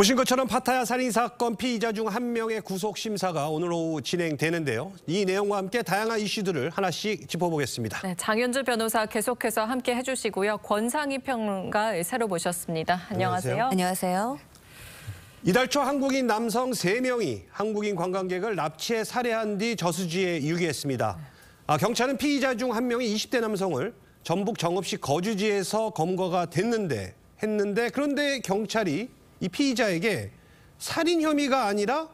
보신 것처럼 파타야 살인 사건 피의자 중 한 명의 구속 심사가 오늘 오후 진행되는데요. 이 내용과 함께 다양한 이슈들을 하나씩 짚어보겠습니다. 네, 장윤주 변호사 계속해서 함께 해주시고요. 권상희 평론가 새로 모셨습니다. 안녕하세요. 안녕하세요. 이달 초 한국인 남성 3명이 한국인 관광객을 납치해 살해한 뒤 저수지에 유기했습니다. 경찰은 피의자 중 한 명이 20대 남성을 전북 정읍시 거주지에서 검거가 했는데 그런데 경찰이 이 피의자에게 살인 혐의가 아니라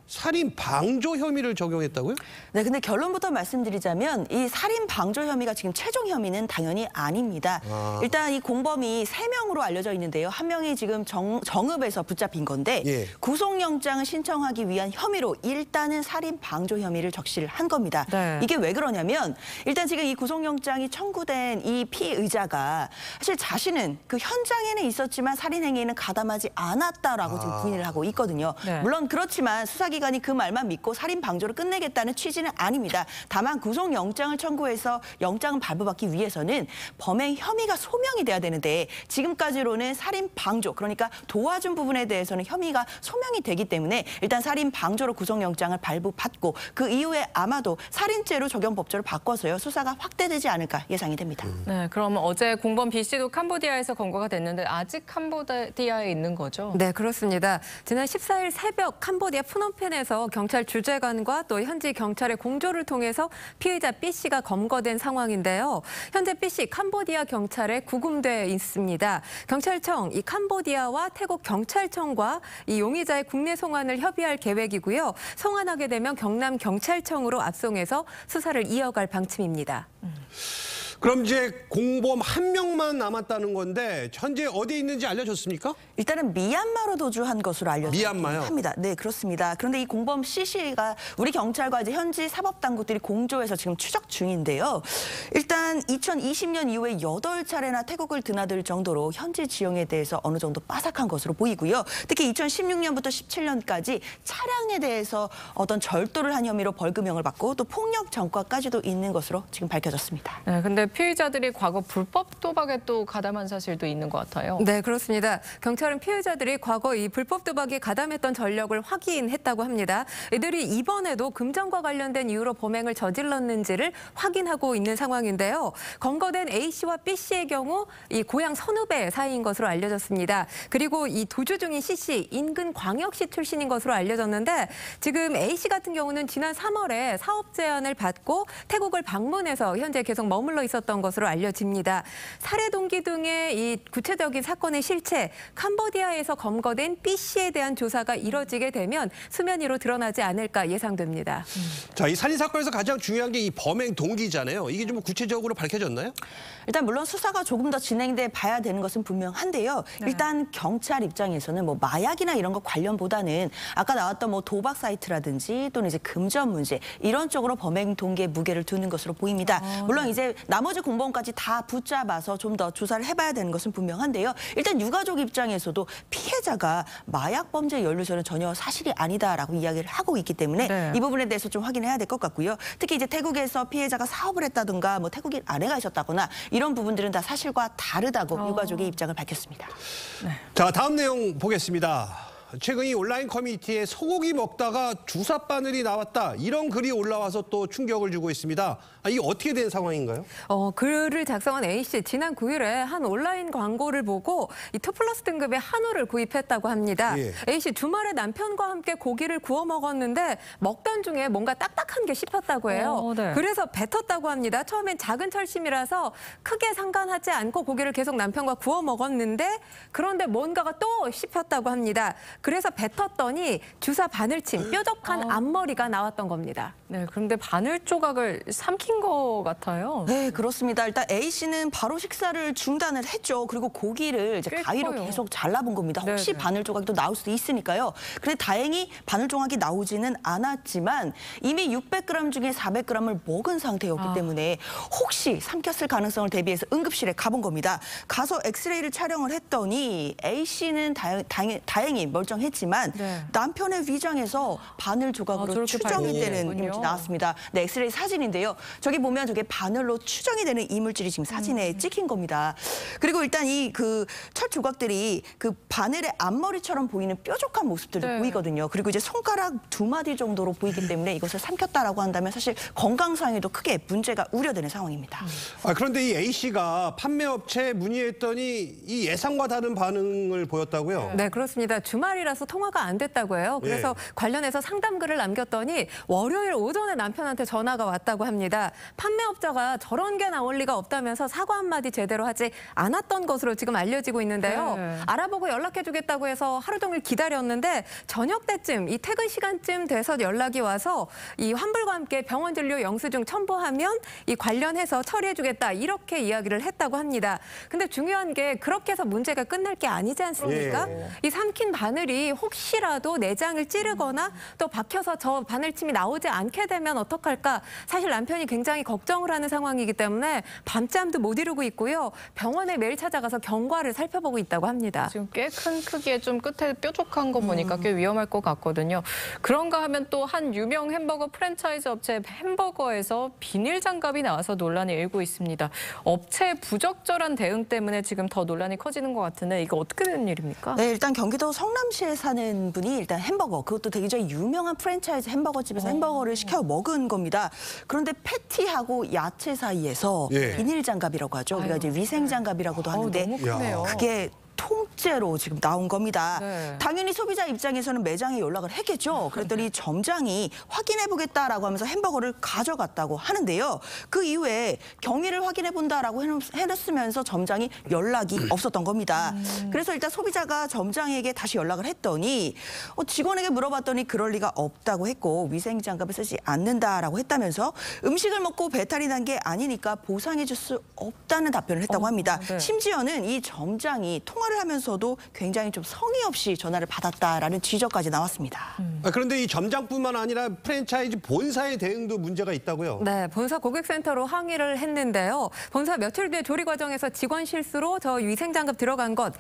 살인 방조 혐의를 적용했다고요? 네, 근데 결론부터 말씀드리자면 이 살인 방조 혐의가 지금 최종 혐의는 당연히 아닙니다. 일단 이 공범이 3명으로 알려져 있는데요. 한 명이 지금 정읍에서 붙잡힌 건데 구속영장을 신청하기 위한 혐의로 일단은 살인 방조 혐의를 적시를 한 겁니다. 네. 이게 왜 그러냐면 일단 지금 이 구속영장이 청구된 이 피의자가 사실 자신은 그 현장에는 있었지만 살인 행위에는 가담하지 않았다라고 지금 부인을 하고 있거든요. 네. 물론 그렇지만 수사기관이 그 말만 믿고 살인 방조를 끝내겠다는 취지는 아닙니다. 다만 구속영장을 청구해서 영장을 발부받기 위해서는 범행 혐의가 소명이 돼야 되는데 지금까지로는 살인 방조, 그러니까 도와준 부분에 대해서는 혐의가 소명이 되기 때문에 일단 살인 방조로 구속영장을 발부받고 그 이후에 아마도 살인죄로 적용법조를 바꿔서요. 수사가 확대되지 않을까 예상이 됩니다. 네, 그럼 어제 공범 B 씨도 캄보디아에서 검거가 됐는데 아직 캄보디아에 있는 거죠? 네, 그렇습니다. 지난 14일 새벽 캄보디아 프놈펜에서 경찰 주재관과 또 현지 경찰의 공조를 통해서 피의자 B 씨가 검거된 상황인데요. 현재 B 씨 캄보디아 경찰에 구금돼 있습니다. 경찰청, 이 캄보디아와 태국 경찰청과 이 용의자의 국내 송환을 협의할 계획이고요. 송환하게 되면 경남 경찰청으로 압송해서 수사를 이어갈 방침입니다. 그럼 이제 공범 한 명만 남았다는 건데 현재 어디에 있는지 알려졌습니까? 일단은 미얀마로 도주한 것으로 알려져 미얀마요? 합니다. 네, 그렇습니다. 그런데 이 공범 C씨가 우리 경찰과 이제 현지 사법당국들이 공조해서 지금 추적 중인데요. 일단 2020년 이후에 8차례나 태국을 드나들 정도로 현지 지형에 대해서 어느 정도 빠삭한 것으로 보이고요. 특히 2016년부터 17년까지 차량에 대해서 어떤 절도를 한 혐의로 벌금형을 받고 또 폭력 전과까지도 있는 것으로 지금 밝혀졌습니다. 네, 근데 피의자들이 과거 불법 도박에 또 가담한 사실도 있는 것 같아요. 네, 그렇습니다. 경찰은 피해자들이 과거 이 불법 도박에 가담했던 전력을 확인했다고 합니다. 이들이 이번에도 금전과 관련된 이유로 범행을 저질렀는지를 확인하고 있는 상황인데요. 검거된 A 씨와 B 씨의 경우 이 고향 선후배 사이인 것으로 알려졌습니다. 그리고 이 도주 중인 C 씨 인근 광역시 출신인 것으로 알려졌는데 지금 A 씨 같은 경우는 지난 3월에 사업 제안을 받고 태국을 방문해서 현재 계속 머물러 있었던 것으로 알려집니다. 살해 동기 등의 이 구체적인 사건의 실체, 캄보디아에서 검거된 B 씨에 대한 조사가 이뤄지게 되면 수면 위로 드러나지 않을까 예상됩니다. 자, 이 살인 사건에서 가장 중요한 게 이 범행 동기잖아요. 이게 좀 구체적으로 밝혀졌나요? 일단 물론 수사가 조금 더 진행돼 봐야 되는 것은 분명한데요. 일단 경찰 입장에서는 뭐 마약이나 이런 것 관련보다는 아까 나왔던 뭐 도박 사이트라든지 또는 이제 금전 문제 이런 쪽으로 범행 동기에 무게를 두는 것으로 보입니다. 물론 이제 나머지 공범까지 다 붙잡아서 좀 더 조사를 해봐야 되는 것은 분명한데요. 일단 유가족 입장에서도 피해자가 마약 범죄 연루서는 전혀 사실이 아니다라고 이야기를 하고 있기 때문에 이 부분에 대해서 좀 확인해야 될 것 같고요. 특히 이제 태국에서 피해자가 사업을 했다든가 뭐 태국인 아내가 있었다거나 이런 부분들은 다 사실과 다르다고 유가족의 입장을 밝혔습니다. 자, 다음 내용 보겠습니다. 최근 이 온라인 커뮤니티에 소고기 먹다가 주사 바늘이 나왔다 이런 글이 올라와서 또 충격을 주고 있습니다. 이게 어떻게 된 상황인가요? 글을 작성한 A 씨 지난 9일에 한 온라인 광고를 보고 이 2+ 등급의 한우를 구입했다고 합니다. A 씨 주말에 남편과 함께 고기를 구워 먹었는데 먹던 중에 뭔가 딱딱한 게 씹혔다고 해요. 그래서 뱉었다고 합니다. 처음엔 작은 철심이라서 크게 상관하지 않고 고기를 계속 남편과 구워 먹었는데 그런데 뭔가가 또 씹혔다고 합니다. 그래서 뱉었더니 주사 바늘침, 뾰족한 앞머리가 나왔던 겁니다. 네, 그런데 바늘 조각을 삼킨 것 같아요. 네, 그렇습니다. 일단 A 씨는 바로 식사를 중단을 했죠. 그리고 고기를 이제 가위로 계속 잘라본 겁니다. 혹시 바늘 조각이 또 나올 수도 있으니까요. 그런데 다행히 바늘 조각이 나오지는 않았지만 이미 600g 중에 400g을 먹은 상태였기 때문에 혹시 삼켰을 가능성을 대비해서 응급실에 가본 겁니다. 가서 엑스레이를 촬영을 했더니 A 씨는 다행히 멀쩡 결정했지만 네. 남편의 위장에서 바늘 조각으로 저렇게 추정이 되는 발견됐군요. 이물질이 나왔습니다. 네, 엑스레이 사진인데요. 저기 보면 저게 바늘로 추정이 되는 이물질이 지금 사진에 찍힌 겁니다. 그리고 일단 이 그 철 조각들이 그 바늘의 앞머리처럼 보이는 뾰족한 모습들도 네. 보이거든요. 그리고 이제 손가락 2마디 정도로 보이기 때문에 이것을 삼켰다라고 한다면 사실 건강상에도 크게 문제가 우려되는 상황입니다. 그런데 이 A씨가 판매업체에 문의했더니 이 예상과 다른 반응을 보였다고요? 네, 그렇습니다. 주말이라서 통화가 안 됐다고 해요. 그래서 관련해서 상담글을 남겼더니 월요일 오전에 남편한테 전화가 왔다고 합니다. 판매업자가 저런 게 나올 리가 없다면서 사과 한마디 제대로 하지 않았던 것으로 지금 알려지고 있는데요. 네. 알아보고 연락해주겠다고 해서 하루 종일 기다렸는데 저녁 때쯤 이 퇴근 시간쯤 돼서 연락이 와서 이 환불과 함께 병원 진료 영수증 첨부하면 이 관련해서 처리해주겠다 이렇게 이야기를 했다고 합니다. 근데 중요한 게 그렇게 해서 문제가 끝날 게 아니지 않습니까? 예. 이 삼킨 바늘이 혹시라도 내장을 찌르거나 또 박혀서 저 바늘침이 나오지 않게 되면 어떡할까? 사실 남편이 굉장히 걱정을 하는 상황이기 때문에 밤잠도 못 이루고 있고요. 병원에 매일 찾아가서 경과를 살펴보고 있다고 합니다. 지금 꽤 큰 크기에 좀 끝에 뾰족한 거 보니까 꽤 위험할 것 같거든요. 그런가 하면 또 한 유명 햄버거 프랜차이즈 업체 햄버거에서 비닐 장갑이 나와서 논란이 일고 있습니다. 업체의 부적절한 대응 때문에 지금 더 논란이 커지는 것 같은데 이거 어떻게 된 일입니까? 네, 일단 경기도 성남시에 사는 분이 일단 햄버거, 그것도 되게 유명한 프랜차이즈 햄버거집에서 햄버거를 시켜 먹은 겁니다. 그런데 패티하고 야채 사이에서 예. 비닐 장갑이라고 하죠. 우리가 이제 위생 장갑이라고도 하는데 너무 크네요. 그게 통째로 지금 나온 겁니다. 네. 당연히 소비자 입장에서는 매장에 연락을 했겠죠. 그랬더니 점장이 확인해보겠다라고 하면서 햄버거를 가져갔다고 하는데요. 그 이후에 경위를 확인해본다라고 해놨으면서 점장이 연락이 없었던 겁니다. 그래서 일단 소비자가 점장에게 다시 연락을 했더니 직원에게 물어봤더니 그럴 리가 없다고 했고 위생장갑을 쓰지 않는다라고 했다면서 음식을 먹고 배탈이 난 게 아니니까 보상해줄 수 없다는 답변을 했다고 합니다. 네. 심지어는 이 점장이 통화를 하면서도 굉장히 좀 성의 없이 전화를 받았다라는 지적까지 나왔습니다. 그런데 이 점장뿐만 아니라 프랜차이즈 본사의 대응도 문제가 있다고요? 네, 본사 고객센터로 항의를 했는데요. 본사 며칠 뒤에 조리 과정에서 직원 실수로 저 위생장갑 들어간 것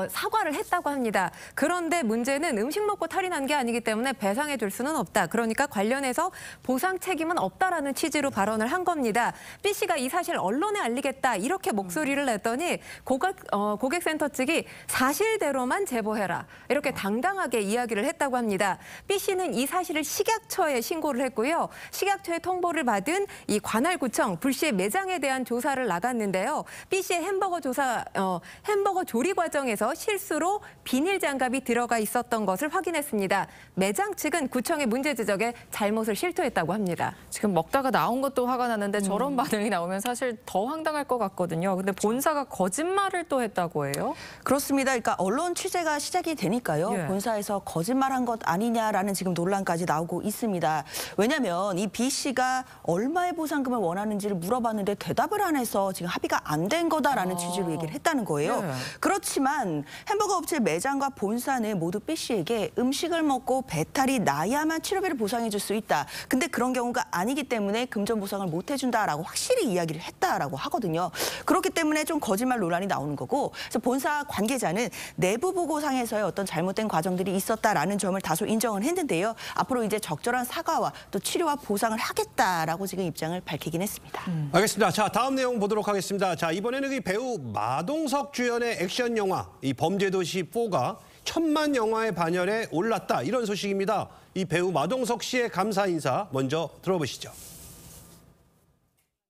사과를 했다고 합니다. 그런데 문제는 음식 먹고 탈이 난 게 아니기 때문에 배상해 줄 수는 없다. 그러니까 관련해서 보상 책임은 없다라는 취지로 발언을 한 겁니다. B 씨가 이 사실 언론에 알리겠다 이렇게 목소리를 냈더니 고객센터 측이 사실대로만 제보해라 이렇게 당당하게 이야기를 했다고 합니다. B 씨는 이 사실을 식약처에 신고를 했고요. 식약처에 통보를 받은 이 관할구청 불 씨의 매장에 대한 조사를 나갔는데요. B 씨의 햄버거 조리 과정에서 실수로 비닐 장갑이 들어가 있었던 것을 확인했습니다. 매장 측은 구청의 문제 지적에 잘못을 실토했다고 합니다. 지금 먹다가 나온 것도 화가 나는데 저런 반응이 나오면 사실 더 황당할 것 같거든요. 근데 본사가 거짓말을 또 했다고 해요? 그렇습니다. 그러니까 언론 취재가 시작이 되니까요. 예. 본사에서 거짓말한 것 아니냐라는 지금 논란까지 나오고 있습니다. 왜냐하면 이 B 씨가 얼마의 보상금을 원하는지를 물어봤는데 대답을 안 해서 지금 합의가 안 된 거다라는 취지로 얘기를 했다는 거예요. 예. 그렇지만 햄버거 업체 매장과 본사는 모두 B 씨에게 음식을 먹고 배탈이 나야만 치료비를 보상해 줄 수 있다. 근데 그런 경우가 아니기 때문에 금전 보상을 못 해준다라고 확실히 이야기를 했다라고 하거든요. 그렇기 때문에 좀 거짓말 논란이 나오는 거고, 그래서 본사 관계자는 내부 보고상에서의 어떤 잘못된 과정들이 있었다라는 점을 다소 인정을 했는데요. 앞으로 이제 적절한 사과와 또 치료와 보상을 하겠다라고 지금 입장을 밝히긴 했습니다. 알겠습니다. 자, 다음 내용 보도록 하겠습니다. 자, 이번에는 이 배우 마동석 주연의 액션 영화 이 범죄도시 4가 1000만 영화의 반열에 올랐다. 이런 소식입니다. 이 배우 마동석 씨의 감사 인사 먼저 들어보시죠.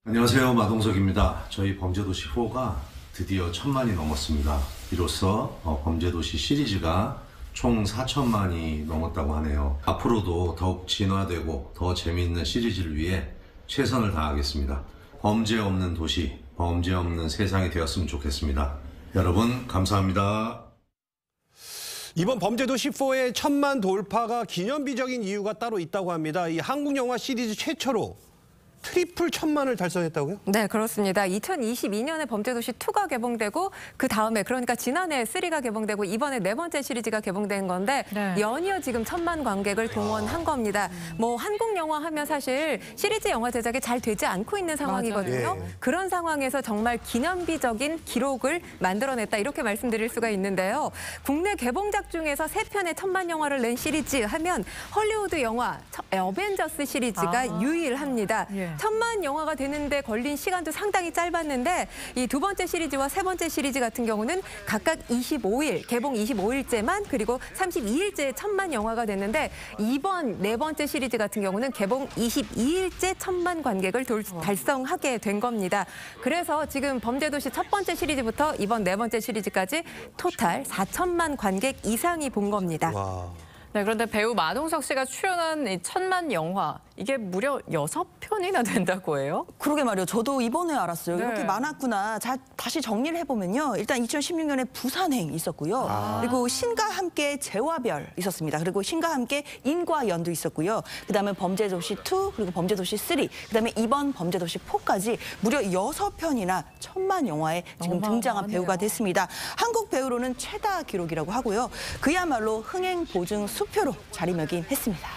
안녕하세요, 마동석입니다. 저희 범죄도시 4가 드디어 1000만이 넘었습니다. 이로써 범죄도시 시리즈가 총 4000만이 넘었다고 하네요. 앞으로도 더욱 진화되고 더 재미있는 시리즈를 위해 최선을 다하겠습니다. 범죄 없는 도시, 범죄 없는 세상이 되었으면 좋겠습니다. 여러분 감사합니다. 이번 범죄도시 4의 1000만 돌파가 기념비적인 이유가 따로 있다고 합니다. 이 한국 영화 시리즈 최초로 트리플 1000만을 달성했다고요? 네, 그렇습니다. 2022년에 범죄도시 2가 개봉되고 그 다음에 그러니까 지난해 3가 개봉되고 이번에 4번째 시리즈가 개봉된 건데 네. 연이어 지금 1000만 관객을 동원한 겁니다. 뭐 한국 영화 하면 사실 시리즈 영화 제작이 잘 되지 않고 있는 상황이거든요. 맞아요. 예. 그런 상황에서 정말 기념비적인 기록을 만들어냈다 이렇게 말씀드릴 수가 있는데요. 국내 개봉작 중에서 3편의 1000만 영화를 낸 시리즈 하면 헐리우드 영화 어벤져스 시리즈가 유일합니다. 예. 1000만 영화가 되는데 걸린 시간도 상당히 짧았는데 이 2번째 시리즈와 3번째 시리즈 같은 경우는 각각 25일, 개봉 25일째만 그리고 32일째에 1000만 영화가 됐는데 이번 4번째 시리즈 같은 경우는 개봉 22일째 1000만 관객을 달성하게 된 겁니다. 그래서 지금 범죄도시 첫 번째 시리즈부터 이번 4번째 시리즈까지 토탈 4000만 관객 이상이 본 겁니다. 와. 네, 그런데 배우 마동석 씨가 출연한 이 1000만 영화 이게 무려 6편이나 된다고 해요? 그러게 말이요. 저도 이번에 알았어요. 네. 이렇게 많았구나. 다시 정리를 해보면요. 일단 2016년에 부산행 있었고요. 그리고 신과 함께 재화별 있었습니다. 그리고 신과 함께 인과연도 있었고요. 그다음에 범죄도시 2, 그리고 범죄도시 3, 그다음에 이번 범죄도시 4까지 무려 6편이나 1000만 영화에 지금 등장한 어마어마하네요. 배우가 됐습니다. 한국 배우로는 최다 기록이라고 하고요. 그야말로 흥행 보증 수표로 자리매김했습니다.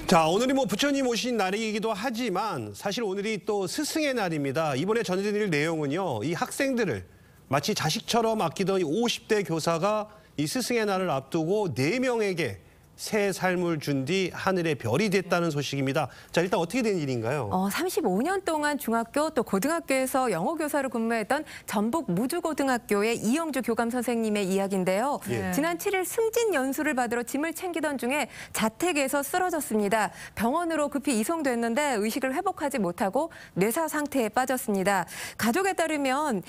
자, 오늘이 뭐 부처님 오신 날이기도 하지만 사실 오늘이 또 스승의 날입니다. 이번에 전해드릴 내용은요. 이 학생들을 마치 자식처럼 아끼던 이 50대 교사가 이 스승의 날을 앞두고 4명에게 새 삶을 준 뒤 하늘의 별이 됐다는 소식입니다. 자, 일단 어떻게 된 일인가요? 35년 동안 중학교 또 고등학교에서 영어 교사로 근무했던 전북 무주고등학교의 이영주 교감 선생님의 이야기인데요. 예. 지난 7일 승진 연수를 받으러 짐을 챙기던 중에 자택에서 쓰러졌습니다. 병원으로 급히 이송됐는데 의식을 회복하지 못하고 뇌사 상태에 빠졌습니다. 가족에 따르면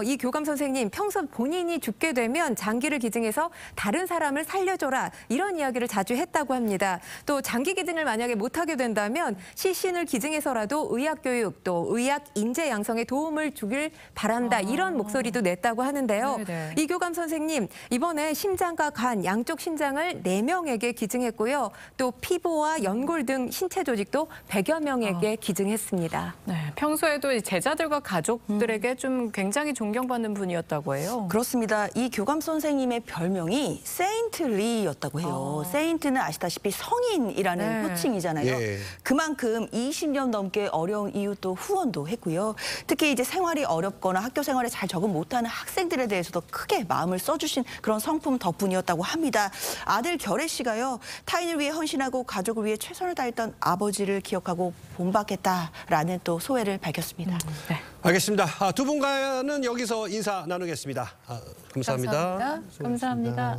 이 교감 선생님 평소 본인이 죽게 되면 장기를 기증해서 다른 사람을 살려줘라 이런 이야기를 자주 했다고 합니다. 또 장기 기증을 만약에 못하게 된다면 시신을 기증해서라도 의학 교육 또 의학 인재 양성에 도움을 주길 바란다 이런 목소리도 냈다고 하는데요. 네네. 이 교감 선생님 이번에 심장과 간 양쪽 신장을 4명에게 기증했고요. 또 피부와 연골 등 신체 조직도 100여 명에게 기증했습니다. 네, 평소에도 이 제자들과 가족들에게 좀 굉장히 존경받는 분이었다고 해요. 그렇습니다. 이 교감 선생님의 별명이 세인트 리였다고 해요. 세인트는 아시다시피 성인이라는 네. 호칭이잖아요. 예. 그만큼 20년 넘게 어려운 이유 또 후원도 했고요. 특히 이제 생활이 어렵거나 학교 생활에 잘 적응 못하는 학생들에 대해서도 크게 마음을 써주신 그런 성품 덕분이었다고 합니다. 아들 결혜 씨가요. 타인을 위해 헌신하고 가족을 위해 최선을 다했던 아버지를 기억하고 본받겠다라는 또 소회를 밝혔습니다. 네. 알겠습니다. 두 분과는 여기서 인사 나누겠습니다. 감사합니다. 감사합니다.